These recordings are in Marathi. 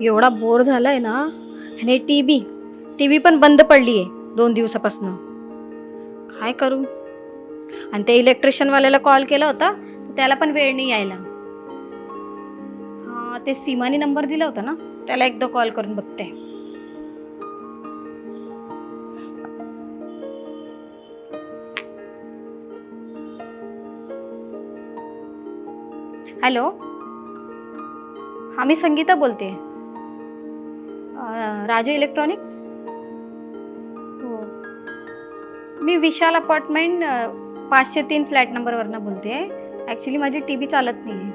एवढा बोर झालाय ना. आणि टीव्ही पण बंद पडली आहे 2 दिवसापासून. काय करू? आणि त्या इलेक्ट्रिशियन वाल्याला कॉल केला होता, त्याला पण वेळ नाही यायला. हा, ते सीमानी नंबर दिला होता ना, त्याला एकदा कॉल करून बघते. हॅलो, हा मी संगीता बोलते. राजू इलेक्ट्रॉनिक. हो, मी विशाल अपार्टमेंट 503 फ्लॅट नंबरवरनं बोलते. ॲक्च्युली माझी टीव्ही चालत नाही आहे.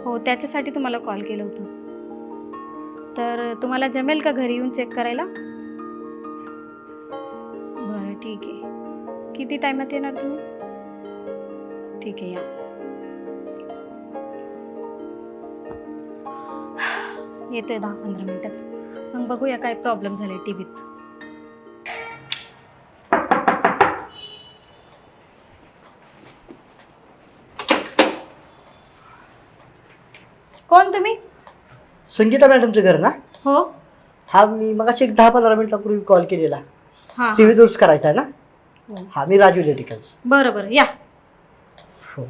हो, त्याच्यासाठी तुम्हाला कॉल केलं होतं. तर तुम्हाला जमेल का घरी येऊन चेक करायला? बरं, ठीक आहे. किती टायमात येणार तुम्ही? ठीक आहे, या. येतोय 10-15 मिनिटात. मग बघूया काय प्रॉब्लेम झाले टीव्हीत. कोण तुम्ही? संगीता मॅडमचं घर ना? हो. हा, मी मगाशी एक 10-15 मिनिटापूर्वी कॉल केलेला. हा, टीव्ही दुरुस्त करायचा आहे ना? हो. हा, मी राजू इलेक्ट्रिकल्स. बरं बरं, या. हो.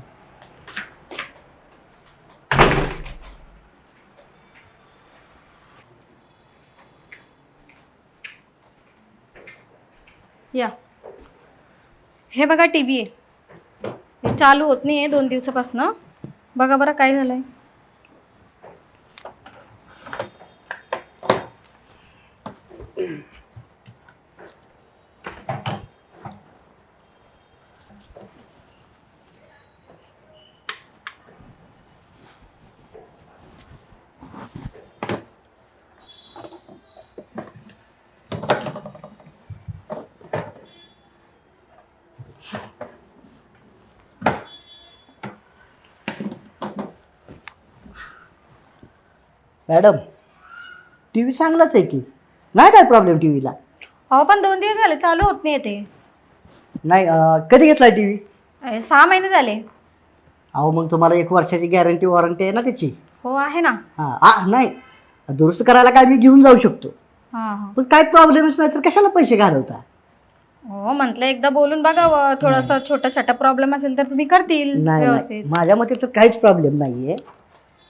या. हे बघा टीव्ही आहे. हे चालू होत नाही आहे 2 दिवसापासून. बघा बरं काय झालंय. मॅडम, टीव्ही चांगलाच आहे की, नाही काय प्रॉब्लेम टीव्हीला? अहो, पण 2 दिवस झाले चालू होत नाही ते. नाही, कधी घेतलाय टीव्ही? 6 महिने झाले. अहो, मग तुम्हाला 1 वर्षाची गॅरंटी वॉरंटी आहे ना त्याची? हो, आहे ना. नाही, दुरुस्त करायला काय मी घेऊन जाऊ शकतो, हां हां. पण काय प्रॉब्लेमच नाही तर कशाला पैसे घालवता? हो, म्हटलं एकदा बोलून बघावं. थोडासा छोटा छोटा प्रॉब्लेम असेल तर तुम्ही करतील नाही, व्यवस्थित. माझ्या मते तर काहीच प्रॉब्लेम नाहीये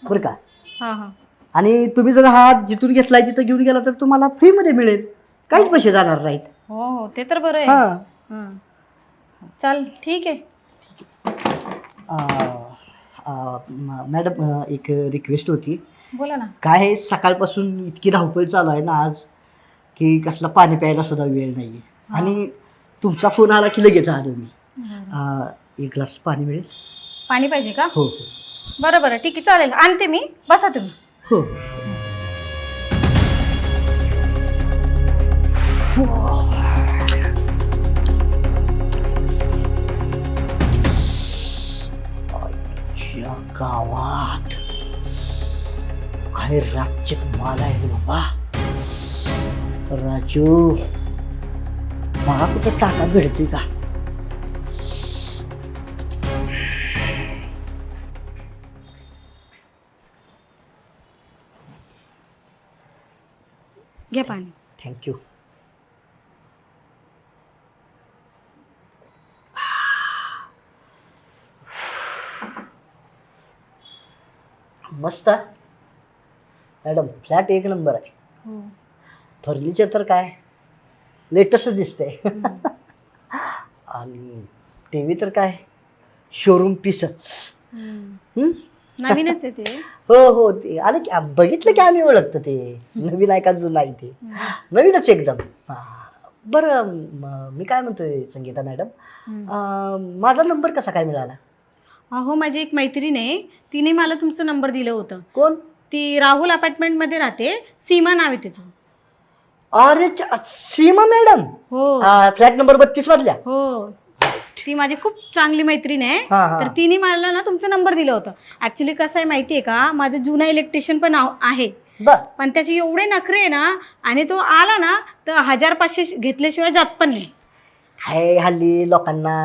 बरं का. हां हां. आणि तुम्ही जर हा जिथून घेतलाय तिथं घेऊन गेला तर तुम्हाला फ्रीमध्ये मिळेल, काहीच पैसे जाणार नाहीत. हो हो, ते तर बरं आहे. हां. हां, चल ठीक आहे. मॅडम, एक रिक्वेस्ट होती. बोला ना. काय आहे, सकाळपासून इतकी धावपळ चालू आहे ना आज, की कसला पाणी प्यायला सुद्धा वेळ नाही. आणि तुमचा फोन आला की लगेच आलो मी. एक ग्लास पाणी मिळेल? पाणी पाहिजे का? हो हो बरं बरं, ठीक आहे, चालेल, आणते मी. बसा तुम्ही. हो. या गावात काय रातचिक माल आहे रे बाबा. राजू, बघा कुठं टाका भेटतोय का? घ्या पाणी. थँक्यू. मस्त मॅडम, फ्लॅट 1 नंबर आहे. हो. फर्निचर तर काय लेटेस्टच दिसतंय. आणि टीव्ही तर काय शोरूम पीसच. नवीनच आहे ते. हो हो, ते आलं की बघितलं की आम्ही ओळखतो. ते नवीन आहे का जुनं आहे? ते नवीनच एकदम. बरं, मी काय म्हणतोय संगीता मॅडम, माझा नंबर कसा काय मिळाला? हो, माझी एक मैत्रीण आहे, तिने मला तुमचा नंबर दिलं होतं. कोण? ती राहुल अपार्टमेंटमध्ये राहते, सीमा नाव आहे तिचं. अरे, सीमा मॅडम. हो फ्लॅट नंबर 32 मधल्या? हो, ती माझी खूप चांगली मैत्रीण आहे. हा. तर तिने मला ना तुमचा नंबर दिला होता. ऍक्च्युली कसं आहे माहितीये का, माझं जुना इलेक्ट्रिशियन पण आहे, पण त्याचे एवढे नखरे आहे ना, आणि तो आला ना तर 1500 घेतल्याशिवाय जात पण नाही. हाय, हल्ली लोकांना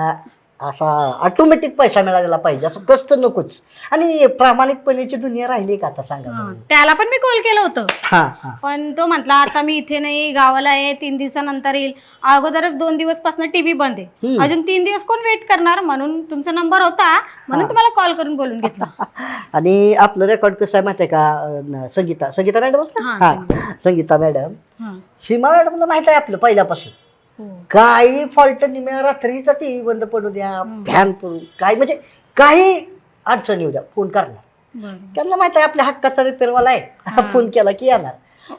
असा ऑटोमॅटिक पैसा मिळालेला पाहिजे, असं कष्ट नकोच. आणि प्रामाणिकपणेची दुनिया राहिली का आता सांगा हा, बरं? त्याला पण मी कॉल केलं होतं, हा हा पण तो म्हटला आता मी इथे नाही, गावाला आहे, 3 दिवसानंतर येईल. अगोदरच 2 दिवसपासून टीव्ही बंद आहे, हम्म. अजून 3 दिवस कोण वेट करणार, म्हणून तुमचा नंबर होता म्हणून हा. तुम्हाला कॉल करून बोलून घेतला. आणि आपलं रेकॉर्ड कसं आहे माहिती आहे का, संगीता मॅडम हा, हा संगीता मॅडम, हा. सीमा मॅडमला माहित आहे आपलं पहिल्यापासून. हो. काही फॉल्ट निम्या रात्रीचा टीव्ही बंद पडू द्या, हम्म. फॅन पडू, काय म्हणजे काही अडचण येऊ द्या, फोन करणार. बरं. त्यांना माहित आहे आपल्या हक्काचा रिपेअरवाला आहे, हा. फोन केला की येणार,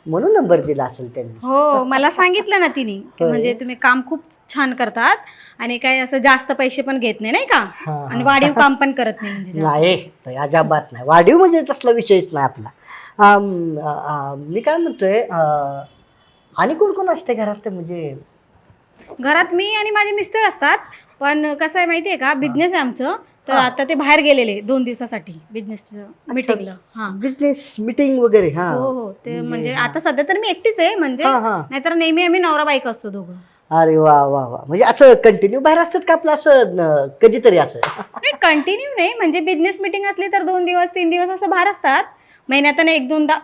म्हणून नंबर दिला असेल त्यांनी. हो, मला सांगितलं ना तिने की होय. म्हणजे तुम्ही काम खूप छान करतात आणि काय असं जास्त पैसे पण घेत नाही, नाही का, हा, आणि हा. वाढीव काम पण करत नाही म्हणजे जास्त. नाही अजाबात नाही, वाढीव म्हणजे तसला विषयच नाही आपला. मी काय म्हणतोय, आणि कोण कोण असते घरात म्हणजे? घरात मी आणि माझे मिस्टर असतात, पण कसं आहे माहितीये का, बिझनेस आहे आमचं, तर हा. आता ते बाहेर गेलेले 2 दिवसासाठी बिझनेसच्या मीटिंगला. हा, बिझनेस मीटिंग वगैरे? हा हो हो, ते म्हणजे म्हणजे हा. आता सध्या तर मी एकटीच आहे म्हणजे, हा हा. नाहीतर नेहमी आम्ही नवरा बायको असतो दोघं. अरे वा वा वा, म्हणजे असं कंटिन्यू बाहेर असतात का आपलं, असं कधीतरी असं? नाही, कंटिन्यू नाही, म्हणजे बिझनेस मीटिंग असली तर 2 दिवस 3 दिवस असं बाहेर असतात, महिन्यातून 1-2दा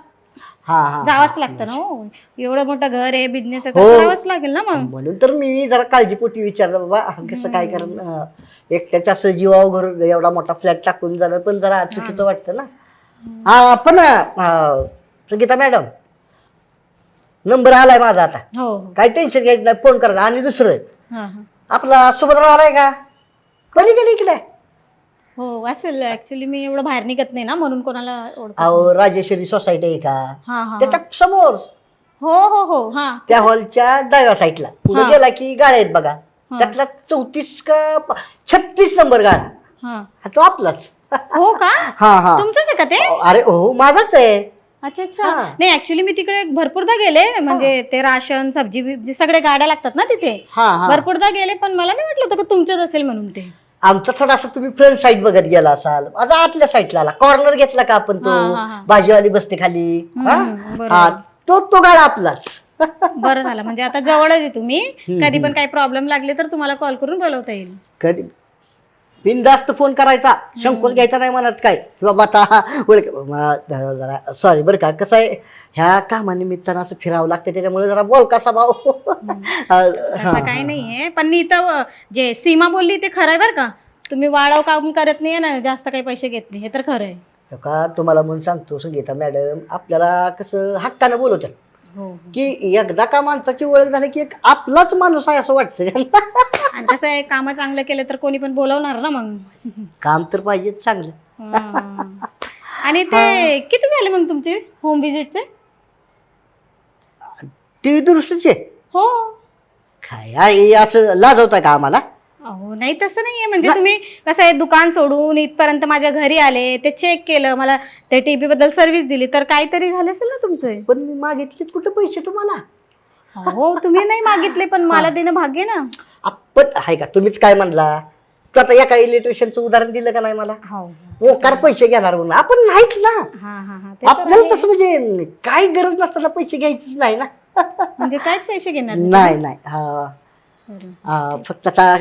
हा हा. जावंच लागतं ना. हो, एवढं मोठं घर आहे, बिझनेस आहे, हो. तर करावंच लागेल ना मग. म्हणून तर मी जरा काळजीपोटी विचारलं बाबा, कसं काय, कारण एकट्याच्या असं जीवावर घर एवढा मोठा फ्लॅट टाकून जाणं पण जरा चुकीचं वाटतं ना. हा पण संगीता मॅडम, नंबर आलाय माझा आता, हो हो. काही टेन्शन घ्यायचं नाही, फोन करा. आणि दुसरं हा हा. आपला सुभद्रा आलाय का, पलीकडे इकडे? हो असेल, ऍक्च्युली मी एवढं बाहेर निघत नाही ना, म्हणून कोणाला ओळखत नाही. अहो राजेश्वरी सोसायटी आहे का, हा हा त्याच्या हा. समोर हो हो हो. हा त्या हॉलच्या डाव्या साईडला पुढे हा. गेला की गाड्या आहेत बघा, हा. त्यातला 34 का 36 नंबर गाडा, हा. हा तो आपलाच. हो का, हा हा. तुमचंच आहे का ते? अरे हो, माझाच आहे. अच्छा अच्छा. हा. नाही, ऍक्च्युली मी तिकडे भरपूरदा गेले, म्हणजे ते राशन सब्जी बिब्जी सगळे गाड्या लागतात ना तिथे, हा हा. भरपूरदा गेले, पण मला नाही वाटलं होतं की तुमचंच असेल म्हणून ते. आमचा थोडासा तुम्ही फ्रंट साईड बघत गेला असाल, आता आतल्या साईडला आला, कॉर्नर घेतला का आपण तो, हा, हा, हा. भाजीवाली बसते खाली, हा बरोबर. हा, तो गाडा आपलाच. बरं झालं, म्हणजे आता जवळच आहे तुम्ही, हम्म, कधी पण काही प्रॉब्लेम लागले तर तुम्हाला कॉल करून बोलवता येईल. कधी बिनधास्त फोन करायचा, संकोच घ्यायचा नाही मनात काय की बाबा आता सॉरी बरं का, कसं आहे ह्या कामानिमित्तानं असं फिरावं लागतं, त्याच्यामुळे जरा बोलका स्वभाव. असं काही नाहीये, पण मी इथं जे सीमा बोलली ते खरं आहे बरं का, तुम्ही वाढव काम करत नाही ना, जास्त काही पैसे घेत नाही, हे तर खरं आहे. का तुम्हाला म्हणून सांगतो संगीता मॅडम, आपल्याला कसं हक्कानं बोलवतात हो. की एकदा का माणसाची ओळख झाली की एक आपलाच माणूस आहे असं वाटतं. आणि कसं आहे, काम चांगलं केलं तर कोणी पण बोलवणार ना मग. काम तर पाहिजे चांगलं. हा. आणि ते किती झाले मग तुमचे होम विजिटचे? टीव्ही दुरुस्तीचे हो. काय आहे, असं लाजवताय का आम्हाला? अहो नाही, तसं नाहीये, म्हणजे तुम्ही कसं आहे, दुकान सोडून इथपर्यंत माझ्या घरी आले, ते चेक केलं, मला त्या टीव्ही बद्दल सर्व्हिस दिली, तर काहीतरी झालं असेल ना तुमचं. पण मी मागितले कुठे पैसे तुम्हाला? हो, तुम्ही नाही मागितले, पण मला देणं भाग्य ना. आपण आहे का, तुम्हीच काय म्हणला, तू आता एका इलेक्ट्रिशियनचं उदाहरण दिलं का नाही मला, हो. ओकार पैसे घेणार म्हणून, आपण नाहीच ना. हा हा हा. ते तर आपल्याला आहे. तसं म्हणजे काही गरज नसताना पैसे घ्यायचीच नाही ना. म्हणजे काहीच पैसे घेणार नाही नाही हा. बरं. फक्त आता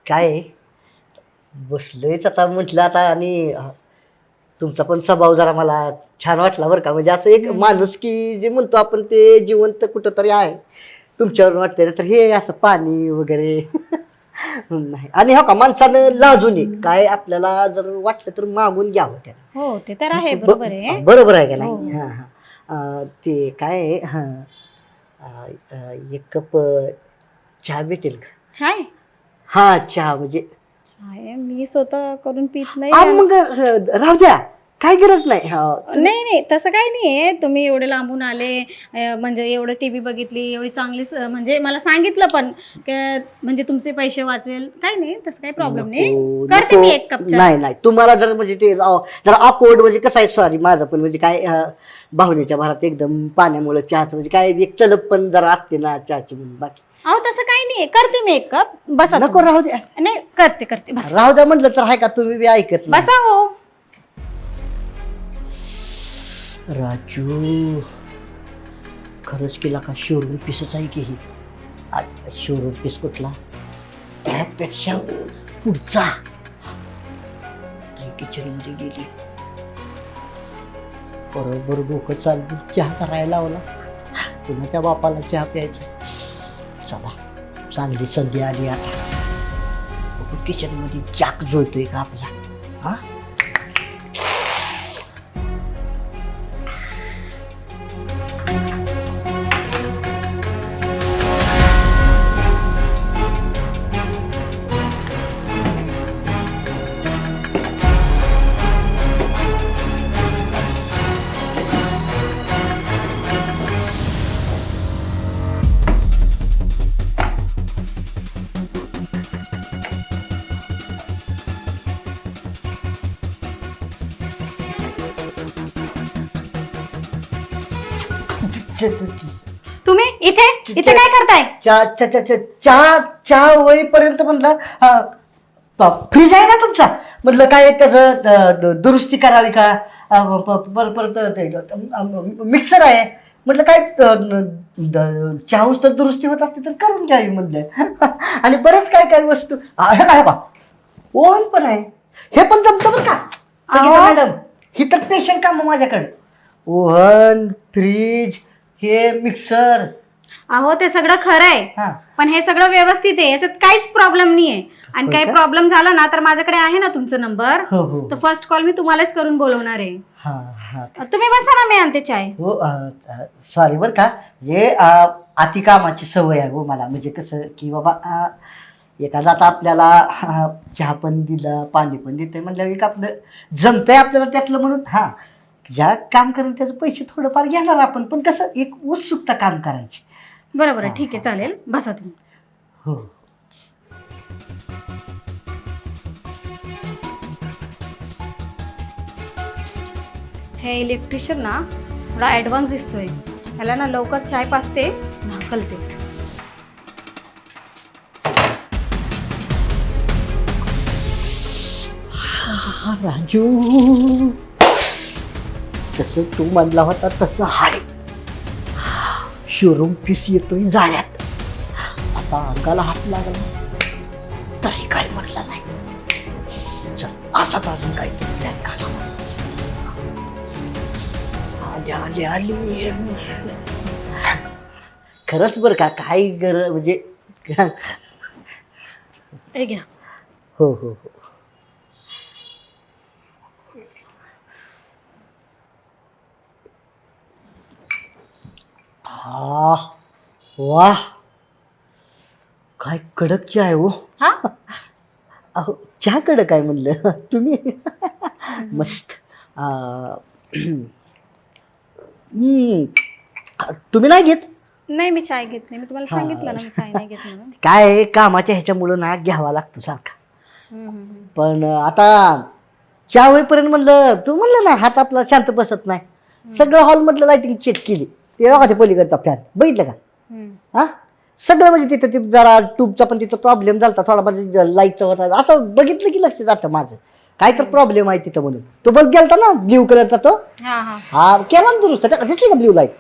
काय आहे, बसलोयच आता म्हटलं आता, आणि तुमचा पण स्वभाव जरा मला छान वाटला बरं का, म्हणजे असं एक माणूस की जे म्हणतो आपण ते जिवंत कुठं तरी आहे तुमच्यावर वाटतंय, तर हे असं पाणी वगैरे नाही. आणि हो का, माणसानं लाजू नये, काय आपल्याला जर वाटलं तर मागून घ्यावं त्याला. हो, ते तर आहे, बरोबर आहे. बरोबर आहे का हो. नाही? हा हा. ते काय आहे, एक कप चहा भेटेल का? चाय? हा चहा म्हणजे चाय मी स्वतः करून पित नाही. मग राहू द्या, काय गरज नाही. नाही नाही, तसं काही नाहीये, तुम्ही एवढे लांबून आले, म्हणजे एवढं टीव्ही बघितली, एवढी चांगली म्हणजे मला सांगितलं पण म्हणजे तुमचे पैसे वाचवेल, काही नाही, तसं काही प्रॉब्लेम नाही, करते मी एक कप चहा. नाही नाही, तुम्हाला जर म्हणजे ते जरा अपवर्ड म्हणजे कसं आहे, सॉरी माझं पण म्हणजे काय भावनेच्या भरात एकदम पाण्यामुळे चहाचं म्हणजे काय एक तलप पण जरा असते ना चहाची, म्हणून बाकी अहो तसं काही नाहीये, करते मी एक कप, बसा नको. तुम्ही. राहू द्या, नाही, करते बस. राहू द्या म्हटलं तर आहे का, तुम्ही बी ऐकत नाही. बसा हो. राजू, खरंच केला का, शोरूम पीसच आहे की ही. शोरूम पीस कुठला? त्यापेक्षा पुढचा किचन मध्ये गेली, बरोबर डोकं चालून चहा करायला लावला, पुन्हा त्या बापाला चहा प्यायचा. चला चांगली संधी आली आता, किचन मध्ये चाक जुळतोय का आपला. हा तुम्ही इथे इथे काय करताय? चहा होईपर्यंत म्हणलं फ्रीज आहे ना तुमचा, म्हटलं काय त्याचं दुरुस्ती करावी का. परत मिक्सर आहे, म्हटलं काय चहाऊस तर दुरुस्ती होत असते तर करून घ्यावी म्हणलं. आणि बरेच काय काय वस्तू आहे बा, ओव्हन पण आहे, हे पण जमतं बरं का मॅडम. ही तर स्पेशल काम माझ्याकडे, ओव्हन, फ्रीज, हे मिक्सर. अहो ते सगळं खरं आहे, पण हे सगळं व्यवस्थित आहे, याच्यात काहीच प्रॉब्लेम नाहीये. आणि काही प्रॉब्लेम झाला ना तर माझ्याकडे आहे ना तुमचा नंबर, तर फर्स्ट कॉल मी तुम्हालाच करून बोलवणार आहे. तुम्ही बसा ना, मी आणते चाय. हो सॉरी बर का, हे अति कामाची सवय आहे हो मला. म्हणजे कसं की बाबा एखादा आता आपल्याला चहा पण दिला, पाणी पण देतंय म्हणलं एक आपलं जमतंय आपल्याला त्यातलं, म्हणून ज्या काम करेल त्याचे पैसे थोडंफार घेणार आपण, पण कसं एक उत्सुकता काम करायची. बरोबर आहे, ठीक आहे, चालेल, बसा तुम्ही. हो हे इलेक्ट्रिशियन ना थोडा ॲडव्हान्स दिसतोय, ह्याला ना लवकर चाय पाजते, ढाकलते. राजू, जसं तू म्हणला होता तसं आहे, शोरूम पीस येतोय जाळ्यात. आता अंगाला हात लागला तरी काय म्हटलं नाही. चल असाच अजून काहीतरी प्लॅन काढा. आली आली आली. खरंच बरं का, काही म्हणजे हे घ्या. हो हो हो. वाह, काय कडक चहा आहे हो. अहो चहा कडक आहे म्हणलं तुम्ही. मस्त. तुम्ही नाही घेत? नाही, मी चाय घेत नाही, मी तुम्हाला सांगितलं ना मी चाय नाही घेत म्हणून. काय कामाच्या ह्याच्यामुळं ना घ्यावा लागतो सारखा. पण आता चहा होईपर्यंत म्हणलं, तू म्हणलं ना हात आपला शांत बसत नाही. सगळं हॉल मधलं लाइटिंग चेक केली, ते बघा ते पलीकडचा फॅन बघितलं का. हा सगळं म्हणजे तिथं ते जरा ट्यूबचा पण तिथं प्रॉब्लेम झाला थोडा, म्हणजे लाईटचा होता, असं बघितलं की लक्ष जातं माझं काय तर प्रॉब्लेम आहे तिथं म्हणून. तो बल्ब गेलता ना ब्ल्यू कलरचा, तो हा केला ना दुरुस्त, दिसली का ब्ल्यू लाईट.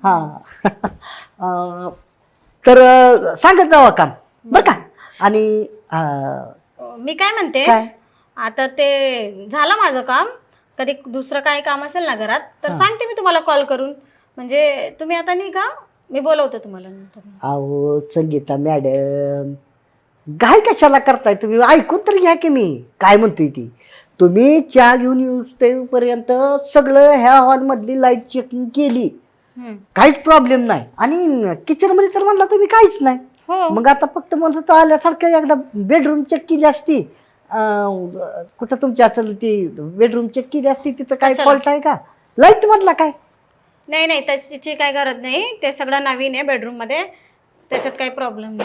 हा तर सांगत जावा काम बर का. आणि मी काय म्हणते, आता ते झालं माझं काम, कधी दुसरं काय काम असेल ना घरात तर सांगते मी तुम्हाला कॉल करून, म्हणजे तुम्ही आता नाही का, मी बोलवते तुम्हाला नंतर. अहो संगीता मॅडम, काय कशाला करताय तुम्ही, ऐकून तर घ्या की मी काय म्हणतोय ती. तुम्ही चहा घेऊन येऊपर्यंत सगळं ह्या हॉल मधली लाईट चेकिंग केली, काहीच प्रॉब्लेम नाही. आणि किचन मध्ये तर म्हणला तुम्ही काहीच नाही. मग आता फक्त म्हणत आल्यासारखं एकदा बेडरूम चेक केली असती, कुठं तुमच्या असेल ती बेडरूम चेक केली असती, तिथं काय फॉल्ट आहे का लाईट मधला काय. नाही नाही, त्याची काय गरज नाही, ते सगळं नवीन आहे बेडरूम मध्ये, त्याच्यात काही प्रॉब्लेम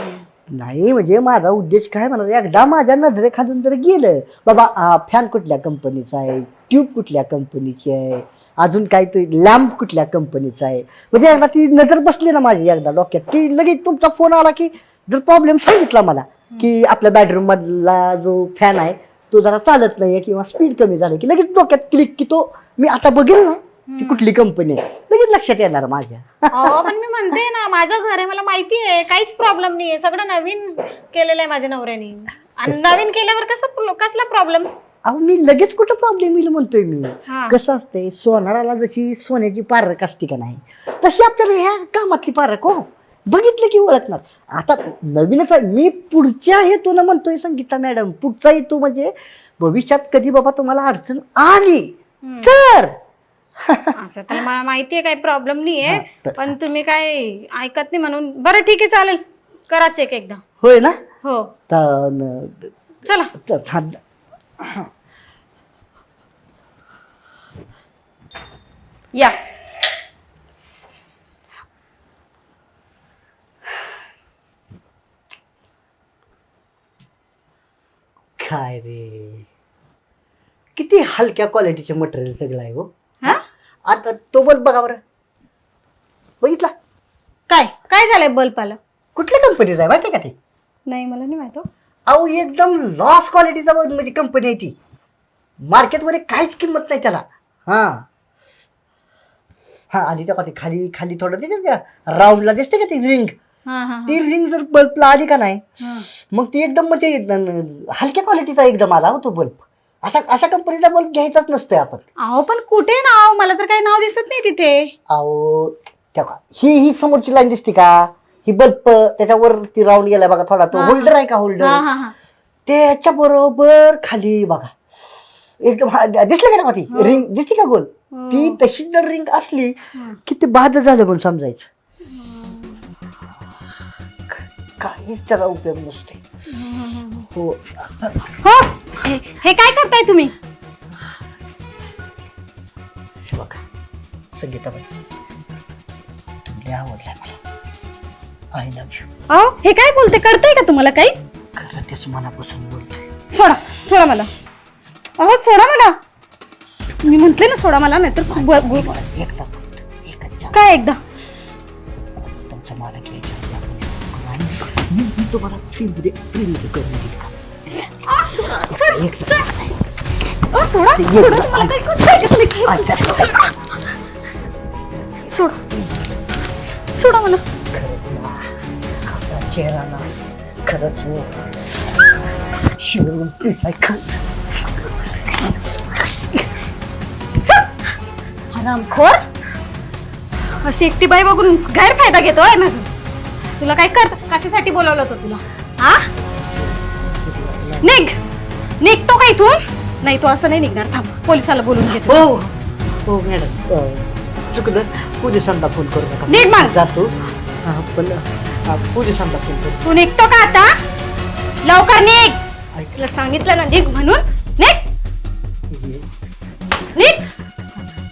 नाही. म्हणजे माझा उद्देश काय म्हणा, एकदा माझ्या नजरेखालून जर गेलं बाबा फॅन कुठल्या कंपनीचा आहे, ट्यूब कुठल्या कंपनीची आहे, अजून काय ते लॅम्प कुठल्या कंपनीचा आहे, म्हणजे एकदा ती नजर बसली ना माझी एकदा डोक्यात, की लगेच तुमचा फोन आला की जर प्रॉब्लेम सांगितला मला की आपल्या बेडरूम मधला जो फॅन आहे तो जरा चालत नाहीये किंवा स्पीड कमी झाली, की लगेच डोक्यात क्लिक की तो मी आता बघेल ना ती कुठली कंपनी आहे लगेच लक्षात येणार माझ्या. अहो पण मी म्हणते ना माझं घर आहे, मला माहिती आहे, काहीच प्रॉब्लेम नाहीये, सगळं नवीन केलेलं आहे माझ्या नवऱ्याने. आणि नवीन केल्यावर कसला प्रॉब्लेम? अहो मी लगेच कुठं प्रॉब्लेम येईल म्हणतोय मी. हा. कसं असतंय, सोनाराला जशी सोन्याची पारख असते का नाही, तशी आपल्याला ह्या कामातली पारख हो बघितलं की ओळखणार. आता नवीनच आहे, मी पुढच्या हेतून म्हणतोय संगीता मॅडम, पुढचा हेतू म्हणजे भविष्यात कधी बाबा तुम्हाला अडचण आली तर असं तर मला माहितीये काही प्रॉब्लेम नाहीये, हा, तर- पण तुम्ही काय ऐकत नाही म्हणून. बरं ठीक आहे चालेल, करा चेक एकदा. होय ना. हो तर- चला. तर- हा. या. काय रे, किती हलक्या क्वालिटीचे मटेरियल सगळं आहे हो. हा? आता तो बल्ब बघा बरं, बघितला काय काय झालंय बल्बाला? कुठल्या कंपनीचा आहे माहिती का ते? नाही मला नाही माहित. अहो एकदम लॉस क्वालिटीचा म्हणजे कंपनी आहे ती, मार्केटमध्ये काहीच किंमत नाही त्याला. हा हा आणि त्या खाली खाली खाली थोडं ते राऊंडला दिसते का ती रिंग, हा हा ती रिंग जर बल्बला आली का नाही हा. मग ती एकदम म्हणजे हलक्या क्वालिटीचा एकदम आला हो तो बल्ब. असा अशा कंपनीचा बल्ब घ्यायचाच नसतोय आपण. अहो पण कुठे नाव? मला तर काही नाव दिसत नाही तिथे. अहो तेव्हा ही समोरची लाईन दिसते का, ही बल्ब त्याच्यावर ती राऊंड गेलाय बघा थोडा, तो हा. होल्डर आहे का हा होल्डर, हा हा. त्याच्या बरोबर खाली बघा एकदम दिसलं का ना ती हो. रिंग दिसते का गोल, हो. ती तशी जर रिंग असली हा. की ते बाद झालं म्हणून समजायचं. काहीच त्याला उपयोग नसते हो. हो हे काय करताय तुम्ही? हे बघा संगीताबाई, तुला आवडलाय मला, आय लव्ह यू. अहो हे काय बोलते? कळतंय का तुम्हाला काही? खरं तेच मनापासून बोलतोय. सोडा सोडा मला. अहो सोडा मला, मी म्हंटले ना सोडा मला, नाहीतर एकदा फक्त एकच चान्स. काय एकदा? तुमचा मला घ्यायचा मी तुम्हाला फ्रीमध्ये करून देईल का? सोडा सोडा एक- सोडा सोडा ते सोडा. एक- मला काही कळतंय का? तुम्ही काय- ऐका. सोडा सोडा मला. खरंच ना, आपला चेहरा ना खरंच हो शिवरून पिसाय हरामखोर, अशी एकटी बाई बघून गैरफायदा घेतोय माझा. तुला काय कर कशासाठी बोलावलं होतं तुला? हा निघ निघतो का इथून? नाही तो असं नाही निघणार. थांब पोलिसाला बोलून घेतो. हो हो मॅडम, चुकलं, पोलिसांना फोन करू नका. निघ मग. जातो पण पोलिसांना फोन करू. तू निघतो का आता? लवकर निघ. ऐक. तुला सांगितलं ना निघ म्हणून. निघ निघ.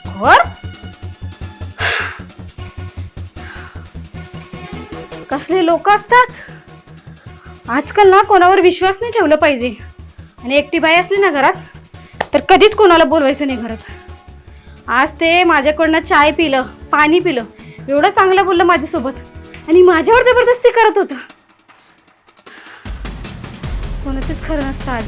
खोर, कसले लोक असतात आजकाल ना. कोणावर विश्वास नाही ठेवला पाहिजे. आणि एकटी बाई असली ना घरात तर कधीच कोणाला बोलवायचं नाही घरात. आज ते माझ्याकडनं चाय पिलं, पाणी पिलं, एवढं चांगलं बोललं माझ्यासोबत आणि माझ्यावर जबरदस्ती करत होतं. कोणाचंच खरं नसतं आज.